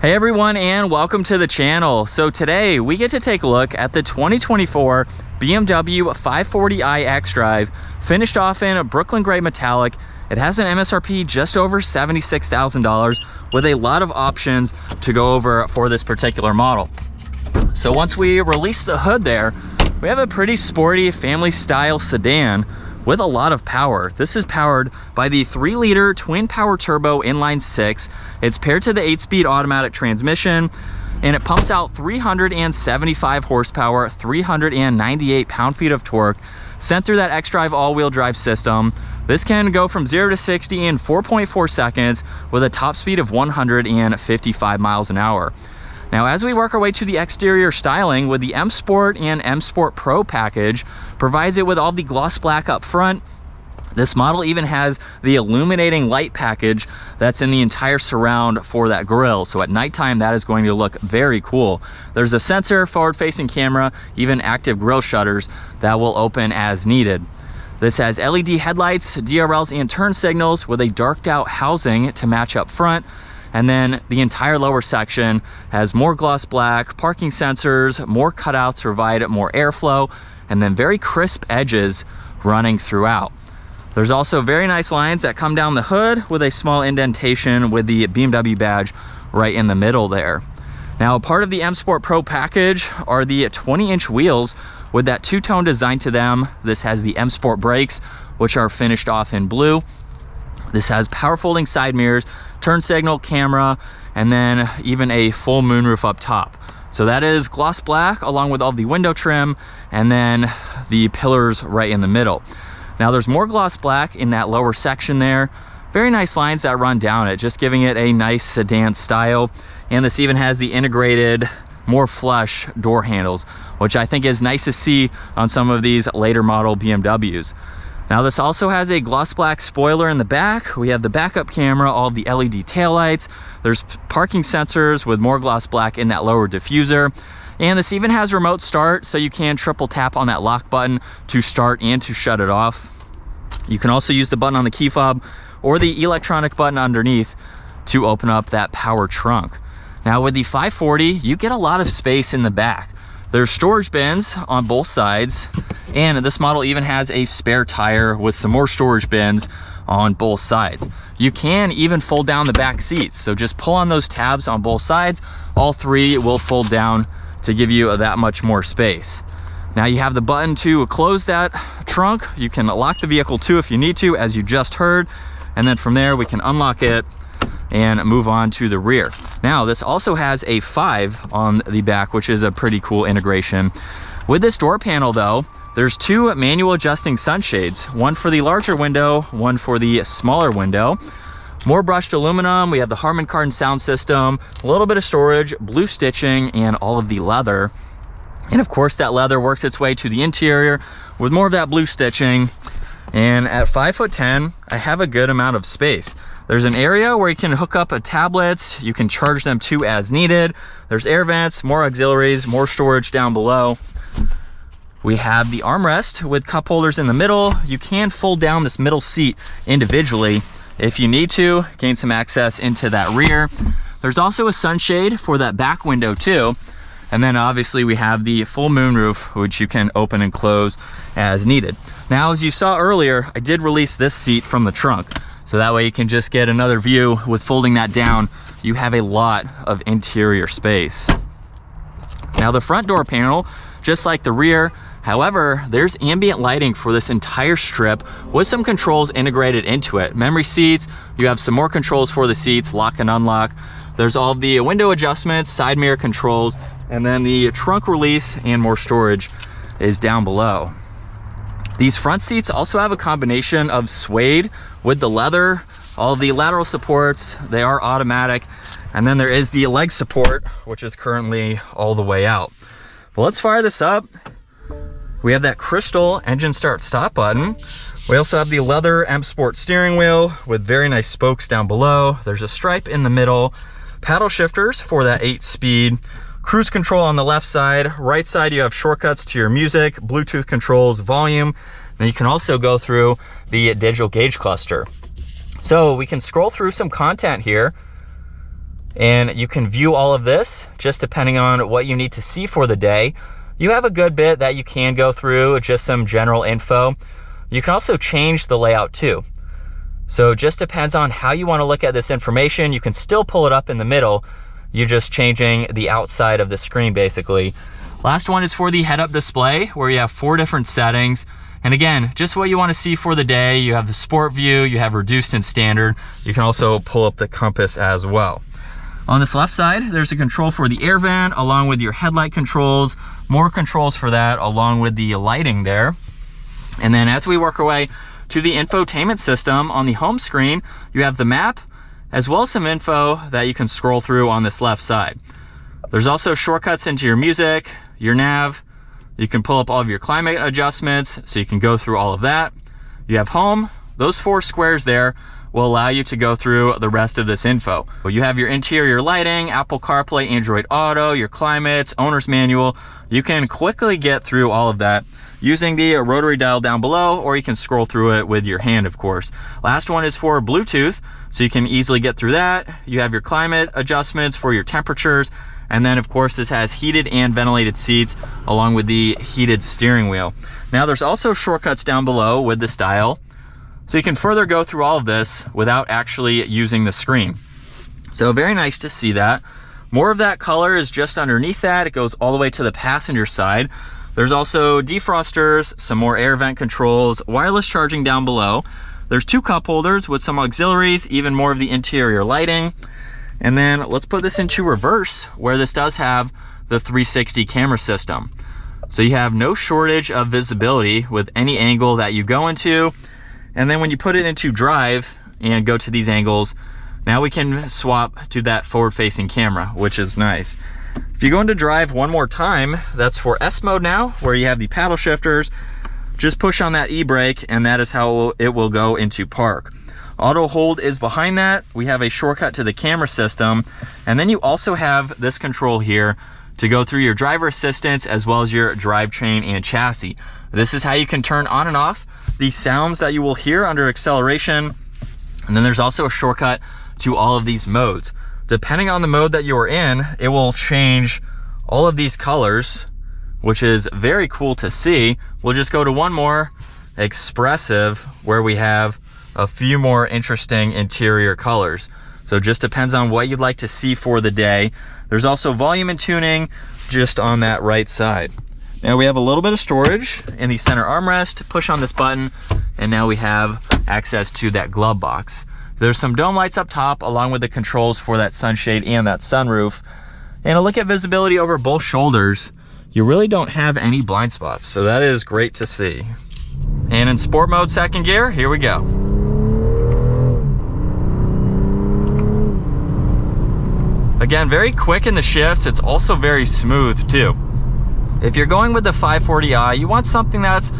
Hey everyone, and welcome to the channel. So today we get to take a look at the 2024 BMW 540i xDrive, finished off in a Brooklyn Gray Metallic. It has an MSRP just over $76,000 with a lot of options to go over for this particular model. So once we release the hood there, we have a pretty sporty family style sedan with a lot of power. This is powered by the 3-liter twin power turbo inline 6. It's paired to the 8-speed automatic transmission, and it pumps out 375 horsepower, 398 pound-feet of torque, sent through that xDrive all-wheel drive system. This can go from 0 to 60 in 4.4 seconds with a top speed of 155 miles an hour. Now, as we work our way to the exterior styling with the M Sport and M Sport Pro package, provides it with all the gloss black up front. This model even has the illuminating light package that's in the entire surround for that grille. So at nighttime, that is going to look very cool. There's a sensor, forward-facing camera, even active grille shutters that will open as needed. This has LED headlights, DRLs, and turn signals with a darked out housing to match up front. And then the entire lower section has more gloss black, parking sensors, more cutouts to provide more airflow, and then very crisp edges running throughout. There's also very nice lines that come down the hood with a small indentation with the BMW badge right in the middle there. Now, part of the M Sport Pro package are the 20-inch wheels with that two-tone design to them. This has the M Sport brakes, which are finished off in blue. This has power folding side mirrors, turn signal, camera, and then even a full moonroof up top. So that is gloss black along with all the window trim and then the pillars right in the middle. Now there's more gloss black in that lower section there. Very nice lines that run down it, just giving it a nice sedan style. And this even has the integrated, more flush door handles, which I think is nice to see on some of these later model BMWs. Now this also has a gloss black spoiler in the back. We have the backup camera, all the LED taillights. There's parking sensors with more gloss black in that lower diffuser. And this even has remote start, so you can triple tap on that lock button to start and to shut it off. You can also use the button on the key fob or the electronic button underneath to open up that power trunk. Now with the 540, you get a lot of space in the back. There's storage bins on both sides, and this model even has a spare tire with some more storage bins on both sides. You can even fold down the back seats, so just pull on those tabs on both sides. All three will fold down to give you that much more space. Now you have the button to close that trunk. You can lock the vehicle too if you need to, as you just heard, and then from there we can unlock it and move on to the rear. Now this also has a 5 on the back, which is a pretty cool integration. With this door panel though, there's 2 manual adjusting sunshades, one for the larger window, one for the smaller window. More brushed aluminum, we have the Harman Kardon sound system, a little bit of storage, blue stitching, and all of the leather. And of course that leather works its way to the interior with more of that blue stitching. And at 5'10", I have a good amount of space. There's an area where you can hook up tablets, you can charge them too as needed. There's air vents, more auxiliaries, more storage down below. We have the armrest with cup holders in the middle. You can fold down this middle seat individually if you need to, gain some access into that rear. There's also a sunshade for that back window too. And then obviously we have the full moonroof, which you can open and close as needed. Now, as you saw earlier, I did release this seat from the trunk. So that way you can just get another view with folding that down. You have a lot of interior space. Now the front door panel, just like the rear, however, there's ambient lighting for this entire strip with some controls integrated into it. Memory seats, you have some more controls for the seats, lock and unlock. There's all the window adjustments, side mirror controls, and then the trunk release and more storage is down below. These front seats also have a combination of suede with the leather, all the lateral supports, they are automatic, and then there is the leg support, which is currently all the way out. But let's fire this up. We have that crystal engine start stop button. We also have the leather M Sport steering wheel with very nice spokes down below. There's a stripe in the middle, paddle shifters for that 8-speed, cruise control on the left side. Right side, you have shortcuts to your music, Bluetooth controls, volume. Then you can also go through the digital gauge cluster. So we can scroll through some content here. And you can view all of this just depending on what you need to see for the day. You have a good bit that you can go through, just some general info. You can also change the layout too. So it just depends on how you want to look at this information. You can still pull it up in the middle. You're just changing the outside of the screen basically. Last one is for the head-up display, where you have 4 different settings. And again, just what you want to see for the day. You have the sport view, you have reduced and standard. You can also pull up the compass as well. On this left side, there's a control for the air vent along with your headlight controls, more controls for that along with the lighting there. And then as we work our way to the infotainment system on the home screen, you have the map as well as some info that you can scroll through on this left side. There's also shortcuts into your music, your nav. You can pull up all of your climate adjustments, so you can go through all of that. You have home. Those 4 squares there will allow you to go through the rest of this info. You have your interior lighting, Apple CarPlay, Android Auto, your climates, owner's manual. You can quickly get through all of that using the rotary dial down below, or you can scroll through it with your hand, of course. Last one is for Bluetooth, so you can easily get through that. You have your climate adjustments for your temperatures, and then of course this has heated and ventilated seats along with the heated steering wheel. Now there's also shortcuts down below with this dial, so you can further go through all of this without actually using the screen. So very nice to see that. More of that color is just underneath that. It goes all the way to the passenger side. There's also defrosters, some more air vent controls, wireless charging down below. There's 2 cup holders with some auxiliaries, even more of the interior lighting. And then let's put this into reverse, where this does have the 360 camera system. So you have no shortage of visibility with any angle that you go into. And then when you put it into drive and go to these angles, now we can swap to that forward-facing camera, which is nice. If you go into drive one more time, that's for S mode now, where you have the paddle shifters. Just push on that e-brake, and that is how it will go into park. Auto hold is behind that. We have a shortcut to the camera system. And then you also have this control here to go through your driver assistance as well as your drivetrain and chassis. This is how you can turn on and off the sounds that you will hear under acceleration. And then there's also a shortcut to all of these modes. Depending on the mode that you are in, it will change all of these colors, which is very cool to see. We'll just go to one more, expressive, where we have a few more interesting interior colors. So it just depends on what you'd like to see for the day. There's also volume and tuning just on that right side. Now we have a little bit of storage in the center armrest. Push on this button, and now we have access to that glove box. There's some dome lights up top along with the controls for that sunshade and that sunroof. And a look at visibility over both shoulders. You really don't have any blind spots, so that is great to see. And in sport mode, second gear, here we go. Again, very quick in the shifts. It's also very smooth too. If you're going with the 540i, you want something that's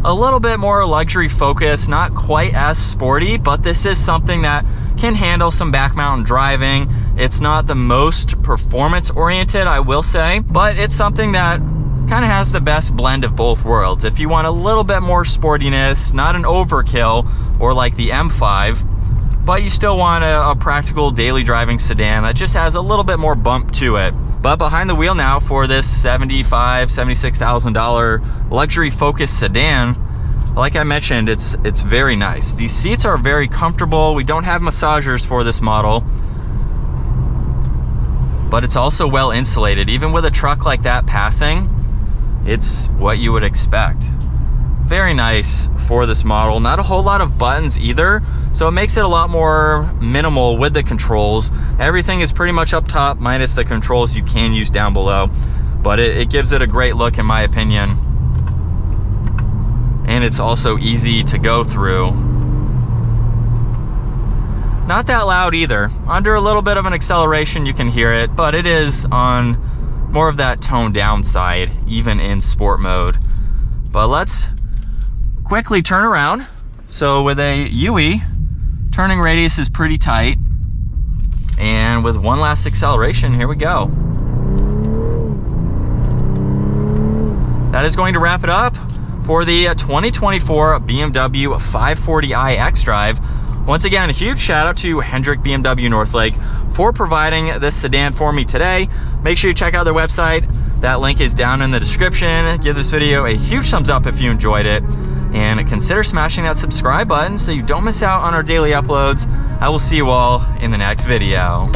a little bit more luxury focused, not quite as sporty, but this is something that can handle some back mountain driving. It's not the most performance oriented, I will say, but it's something that kind of has the best blend of both worlds. If you want a little bit more sportiness, not an overkill or like the M5, but you still want a practical daily driving sedan that just has a little bit more bump to it. But behind the wheel now for this $75,000, $76,000 luxury focused sedan, like I mentioned, it's very nice. These seats are very comfortable. We don't have massagers for this model, but it's also well insulated. Even with a truck like that passing, it's what you would expect. Very nice for this model. Not a whole lot of buttons either, so it makes it a lot more minimal with the controls. Everything is pretty much up top minus the controls you can use down below, but it gives it a great look in my opinion. And it's also easy to go through. Not that loud either. Under a little bit of an acceleration you can hear it, but it is on more of that toned down side, even in sport mode. But let's quickly turn around. So with a UE, turning radius is pretty tight. And with one last acceleration, here we go. That is going to wrap it up for the 2024 BMW 540i xDrive. Once again, a huge shout out to Hendrick BMW Northlake for providing this sedan for me today. Make sure you check out their website. That link is down in the description. Give this video a huge thumbs up if you enjoyed it. And consider smashing that subscribe button so you don't miss out on our daily uploads. I will see you all in the next video.